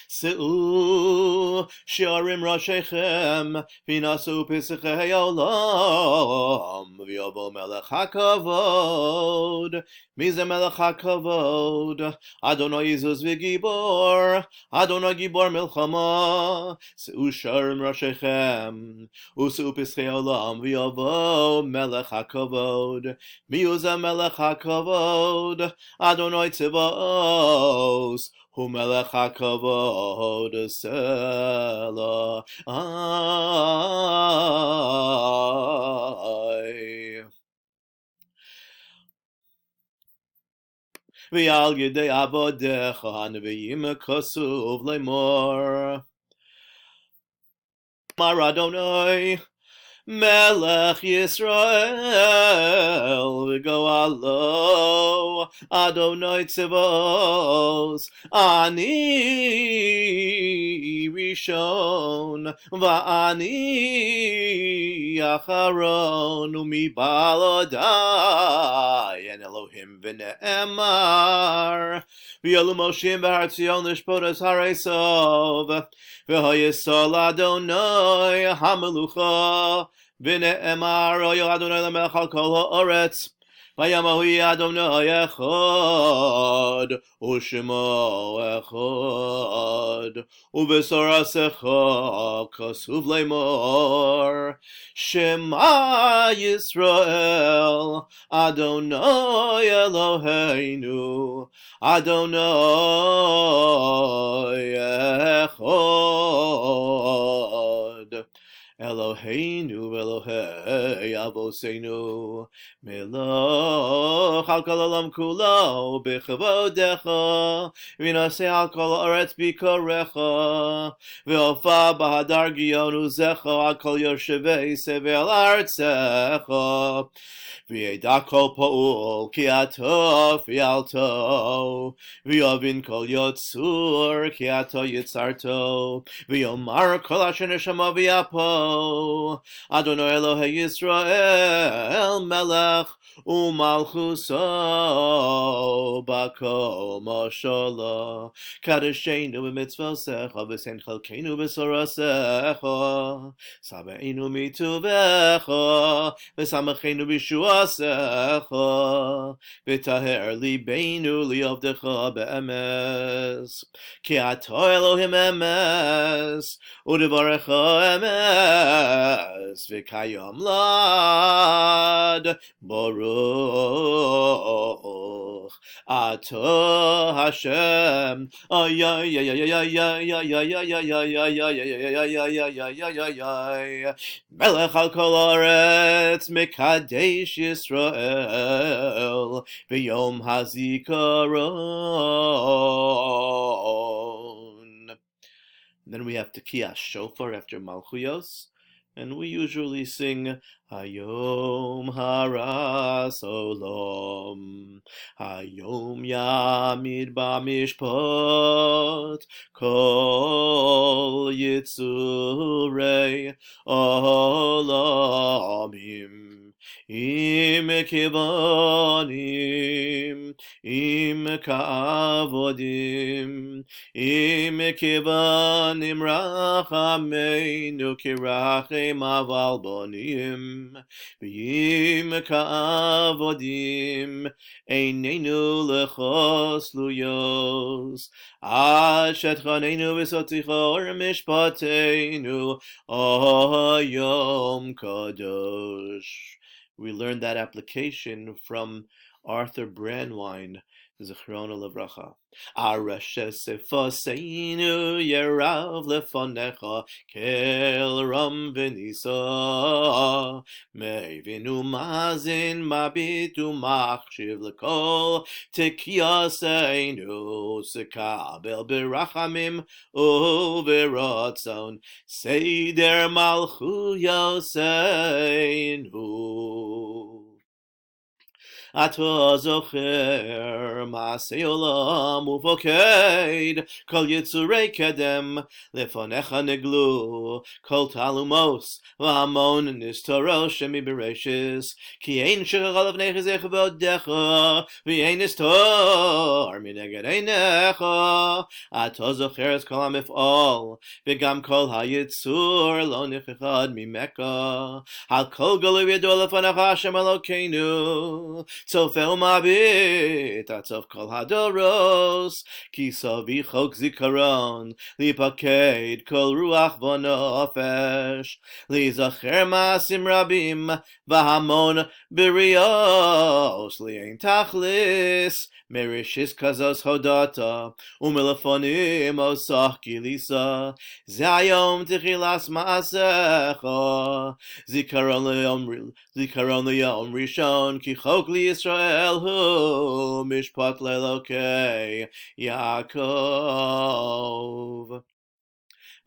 Se'u shi'arim roshechem v'nasu pesachei olam v'yovo melech hakavod. Mize melech hakavod? Adonai Izus v'gibor, Adonai gibor milchama. Se'u shi'arim roshechem u'se'u pesachei olam v'yovo melech hakavod. Miuza melech hakavod, Adonai tzivos, Hu melech hakavod sela. V'al yedei avodecha neviim kasuv lemor. Mar Adonai Melech Yisrael v'goalo Adonai tzivos ani rishon v'ani acharon u'mibalodai and Elohim v'ne'emar v'yolu Moshe b'har Tzion l'shpotas harei sov v'hoyesol Adonai hamelucha v'ne'emar oyo Adonai l'melech al kol ha'oretz v'yamahu Adonai echad u'shemo echad u'besorasecha kasuv lemor Shema Yisrael Adonai Eloheinu Adonai echad Eloheinu Elohei Avoseinu Melech al kol olam kulo b'chavodecha v'naseh al kol haaretz b'korecha v'ofa b'hadar giyonu zecha al kol yoshevei sevel artzecha v'yeda kol pa'ul ki ato fialto v'yovin kol yotzur ki ato yitzarto v'yomar kol asher neshama v'yapo Adonai Elohei Yisrael Melech U'malchuso B'kol Moshola Kadeshenu b'mitzvosecha v'sein chalkeinu b'sorasecha Sabeinu mituvecha v'samachenu b'shuasecha v'taher libeinu li'ovdecha be'emes Ki ato Elohim emes u'devarecha emes v'kayom lad Baruch Ato Hashem ay ay ay ay ay ay ay ay ay ay ay ay Melech al kol haaretz Mekadesh Yisrael V'yom hazikaron. Then we have to Tekiyah Shofar after Malchuyos. And we usually sing Hayom Haras Olam Hayom Yamid Bamishpat Kol Yitzurei Olamim Im Kivanim Im Kavodim Im Kivanim Rachameinu Kirachem Aval Bonim V'im Kavodim Einenu Lechos Luyos Ad Shetchaneinu V'sotichor Mishpateinu Oyom Kadosh. We learned that application from Arthur Brandwine, Zichrona Levracha. Arashes Sefoseinu Yerav Lefonecha Kel Ram Venisa Mevinu Mazin Mabitu Machshiv Lekol Tekiyaseinu Sekabel Berachamim Uveratzon Seider Malchu Yoseinu Ato zocher Maasei olam ufoked Kol yitzurei kedem Lefonecha neglu Kol talumos V'hamon nistoro Shemi bereshis Ki ein shechal avnei chizech v'odecha V'ein nistor Mineged einecha Ato zocher es kol hamif'ol V'gam kol hayitzur Lo nichechad mimeka Al kol golu yadu lefonecha Hashem Elokeinu Tzofel mabit Atzof kol hadoros Ki savi chok zikaron Lipaked kol ruach v'nofesh Lizacher maasim rabim V'hamon birios Li'ein tachlis Merishis kazos hodata Umelafonim osach kilisa Zayom tichilas maasecha Zikaron leyom rishon Ki chok li Yisrael hu Mishpat lelokei Yaakov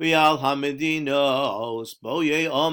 V'al hamedinos bo yeomer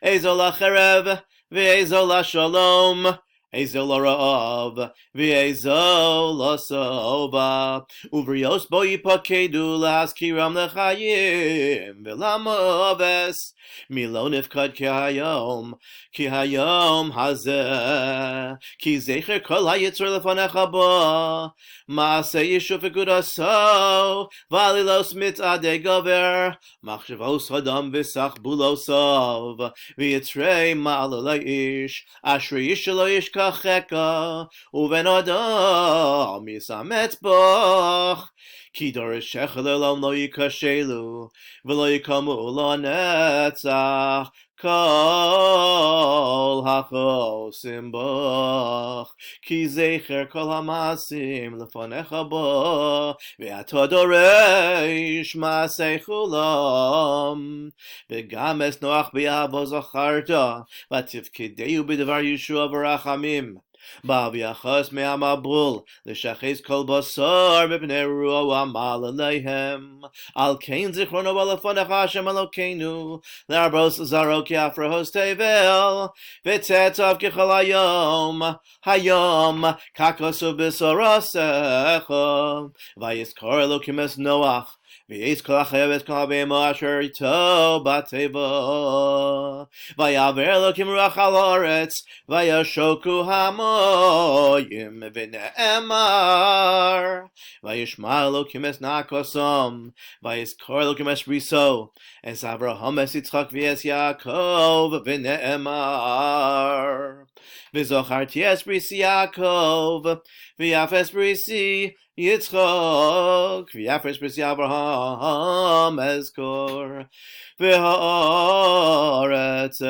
Ezo lacherev V'ezo lashalom Ezo lara'av V'ezo lasova Uvrios bo yipakedu Laskiram lechayim V'lamoves Milo nifkad Ki hayom hazeh Ki zecher kol hayitzur lefanecha bo Maaseh yishuf ekudaso Valilos mitadei gover Machshavos hadam v'sach bulosov V'yitrei ma'ala la'ish Ashrei ish lo yishkacheka Uven adam yisamet boch Ki doreshech le'olam lo yikashelu V'lo yikamu lanetzach Kol hachosim boch Ki zecher kol hamasim lefanecha bo Ve'ato doresh maasei chulam V'gam es noach b'yavo zacharta V'tivkideu b'devar Yeshua v'rachamim Ba'viachos me'amabul L'shachez kol basar B'pnei ruah amal aleihem Al kein zichrono v'lefanecha Hashem Elokeinu L'arbos zarok yafrahos tevel V'tetzav kechol hayom Kakosu b'sorosecha V'yiskor Elokim es Noach V'yis kol achayev es kol habeimo asher ito b'teva V'yaver Elokim ruach al haaretz V'yashoku hamoyim v'ne'emar V'yishma Elokim es nakosom V'yiskor Elokim es riso Es Avraham es Yitzchak v'es Yaakov v'ne'emar V'zocharti es brisi Yaakov V'yaf es brisi Yitzchak V'yaf es brisi Avraham ezkor V'haaretz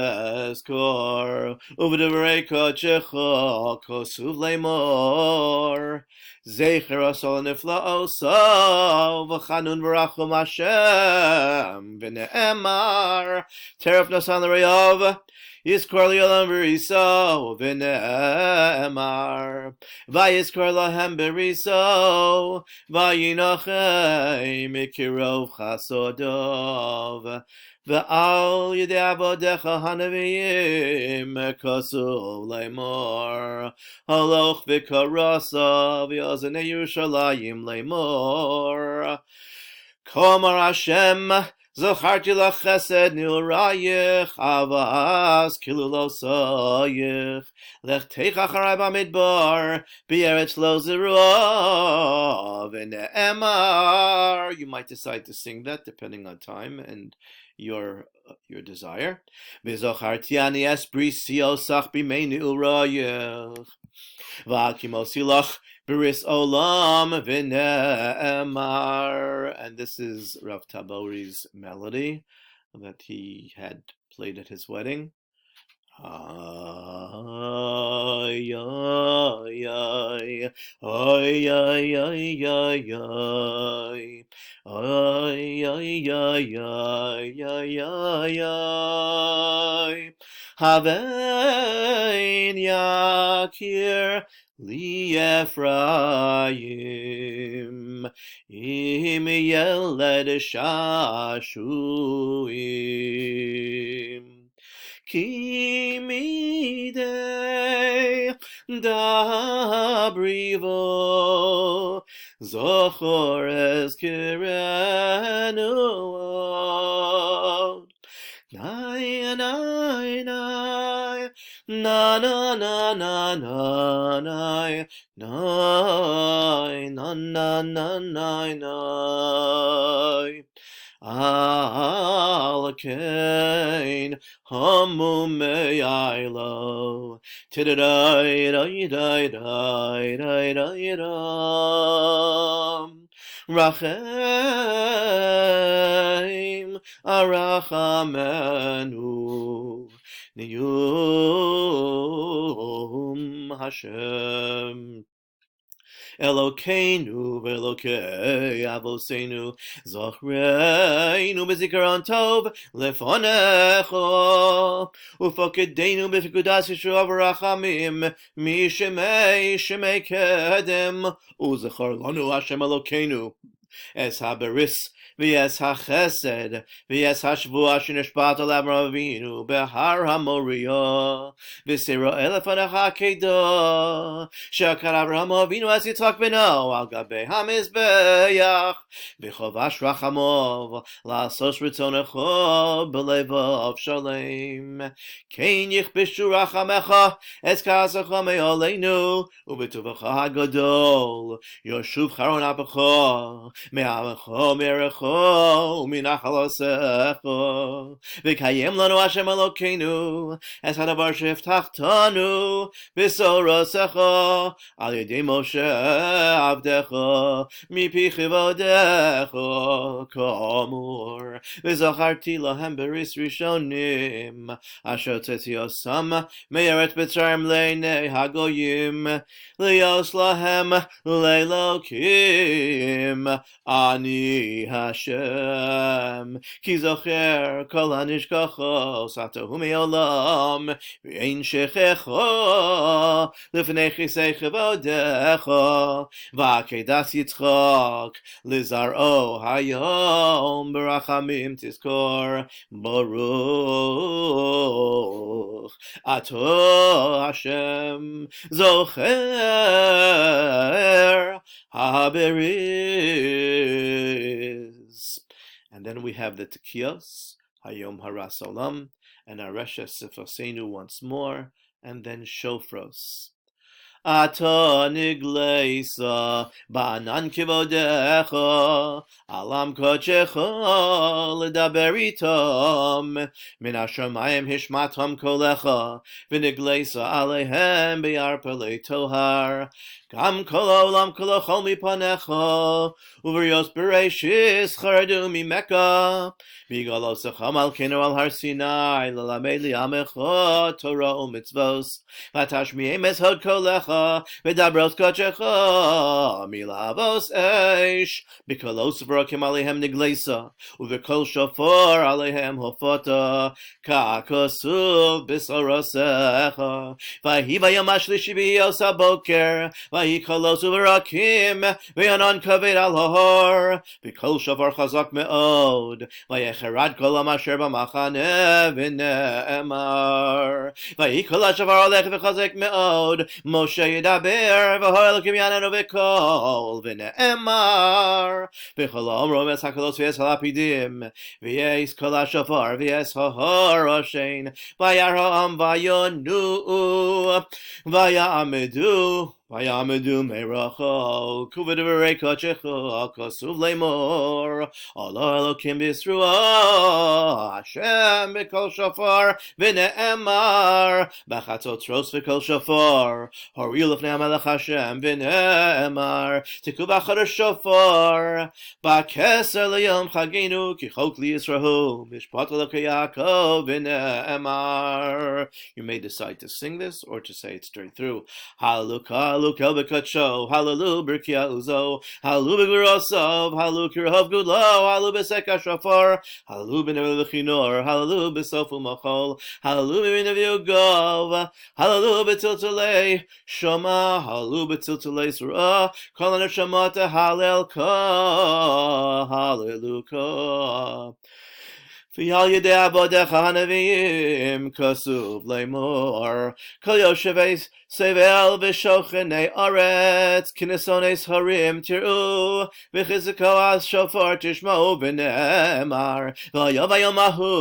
ezkor Uv'devrei kodshecha kosuv le'mor Zecher asol nifla'osav V'chanun v'rachum Hashem V'ne'emar Teref nasan l'reyav Yiskor li'olam v'riso V'ne'emar V'yiskor lahem b'riso V'yinochem Mikirov chasodov V'al yedei avodecha hanaviyim Kosuv le'mor Haloch v'karasa V'yozenei Yerushalayim le'mor Komar Hashem Zocharti lach chesed ni'urayich Avas kilulosayich Lechteich acharei b'midbar B'eretz lo zerua V'ne'emar You might decide to sing that depending on time and your desire. V'zocharti ani es brisi osach b'mei ni'urayich V'akimosi lach B'ris olam v'ne'emar And this is Rav Tabori's melody that he had played at his wedding. Ay, ay, ay, ay, ay, ay, ay, ay. Ay, ay, ay, ay, ay, ay, ay. Havein yakir li Ephraim im yeled shashuim ki midei dabrivo zochor ezkirenu nai nai nai na na na na na nai nai na na na na nai al kain hamu meyilo tidai dai dai dai dai dai dam rachem arachamenu niyum Hashem Elokeinu v'Elokei Avosenu Zochreinu b'zikaron tov lefonecho Ufokedeinu b'fikudas yeshua v'rachamim Mishemei shemei kedem Uzechor lanu Hashem Elokeinu Es haberis v'es hachesed v'es hashvua shenishpat al Avraham Avinu behar haMoriah v'sira elefanecha kedah shekar Avraham Avinu es Yitzchak beno al gabei hamizbeach v'chovash rachamov la'asos ritzonecho b'levav shalem kein yichbishu rachamecha es ka'asecha me'aleinu u'b'tuvecha hagadol yoshuv charon apecha me'amecha me'erecha minachalosecho v'kayem lanu Hashem Elokeinu es hadavar sheftachthanu b'sorosecha al yedei Moshe avdecha mipi chivodecha ka'amur v'zacharti lahem beris rishonim asher tzetiosam me'eret b'tzarem le'nei hagoyim lios lahem le'lokim ani Hashem ki zocher kol hanishkachos atahu me'olam v'ein shechecha lifnei chisei chivodecha v'akedas Yitzchak lizar'o hayom berachamim tizkor baruch ato Hashem zocher haberis. And then we have the Tekiyos, Hayom Haras Olam, and Aresha Sifosenu once more, and then Shofros. Ato nigleisa ba'anan kivodecha alam kochecha ledaber itom min hashamayim hishmatam kolecha v'nigleisa aleihem b'yarpelei tohar gam kol olam kol chol mipanecha uverios bereshis charadu mimeka v'galosecha malkeinu al har Sinai lelamed li'amecha Torah u'mitzvos v'tashmi'em eshod kolecha v'dabros kochecha milavos eish b'kolos v'rokim alehem nigleisa uv'kol shofar alehem hofota ka'kosuv b'sorosecha v'hi v'yom hashlishi b'yos haboker v'hi kolos uv'rokim v'yanon kaved al hahor b'kol shofar chazak me'od v'yecherad kol am asher b'machane v'ne'emar v'hi kol hashofar olech v'chazek me'od Moshe yedaber v'hoel kimyanenu v'kol v'ne'emar v'chol omro es hakalos v'es halapidim v'yes kol hashofar v'yes hahor oshein v'yarham v'yonu v'yamedu Vayamedu meiracho kuved v'rei kochecha kosuv leimor Allah Elokim b'Yisroel Hashem b'kol shofar v'ne'emar b'chatzot ros v'kol shofar hori lefnei HaMelech Hashem v'ne'emar tiku b'achar shofar b'keser leyom chagenu ki chok liYisrael mishpat Elokei Yaakov v'ne'emar. You may decide to sing this or to say it straight through. Hallelujah. Halu kel b'katsho, hallelu b'rkia uzo, halu b'gurosov, halu kirhov gudlo, halu b'sek hashofar, halu b'nevel v'chinor, halu b'sof u'machol, halu b'minav yugov, halu b'tiltelei shoma, halu b'tiltelei surah, kol haneshama halel ka, hallelujah. V'al yedei abodecha hanavim kasuv leimor kol yosheves sevel v'shochenei aretz kinesones harim tiru v'chiziko as shofar tishma'u v'ne'emar v'yavayom ahu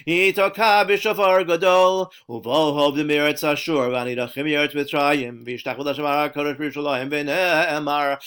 yitoka b'shofar gadol uvohov d'miretz ashur v'anidachim yeretz Mitzrayim v'yishtach v'lashem ha'kodesh b'Yerushalayim v'ne'emar